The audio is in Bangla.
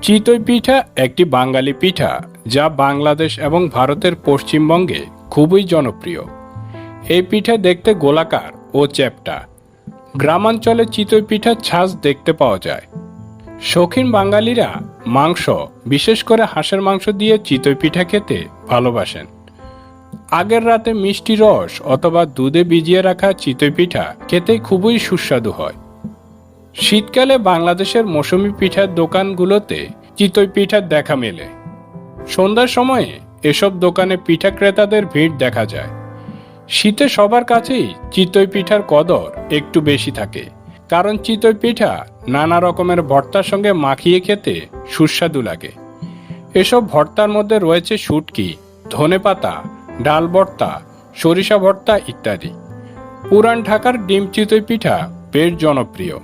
চিতই পিঠা একটি বাঙালি পিঠা যা বাংলাদেশ এবং ভারতের পশ্চিমবঙ্গে খুবই জনপ্রিয়। এই পিঠা দেখতে গোলাকার ও চ্যাপ্টা। গ্রামাঞ্চলে চিতই পিঠার ছাঁচ দেখতে পাওয়া যায়। শৌখিন বাঙালিরা মাংস, বিশেষ করে হাঁসের মাংস দিয়ে চিতই পিঠা খেতে ভালোবাসেন। আগের রাতে মিষ্টি রস অথবা দুধে ভিজিয়ে রাখা চিতই পিঠা খেতে খুবই সুস্বাদু হয়। শীতকালে বাংলাদেশের মৌসুমী পিঠার দোকানগুলোতে চিতই পিঠার দেখা মেলে। সন্ধ্যার সময়ে এসব দোকানে পিঠা ক্রেতাদের ভিড় দেখা যায়। শীতে সবার কাছেই চিতই পিঠার কদর একটু বেশি থাকে, কারণ চিতই পিঠা নানা রকমের ভর্তার সঙ্গে মাখিয়ে খেতে সুস্বাদু লাগে। এসব ভর্তার মধ্যে রয়েছে শুটকি, ধনেপাতা, ডাল ভর্তা, সরিষা ভর্তা ইত্যাদি। পুরান ঢাকার ডিম চিতই পিঠা বেশ জনপ্রিয়।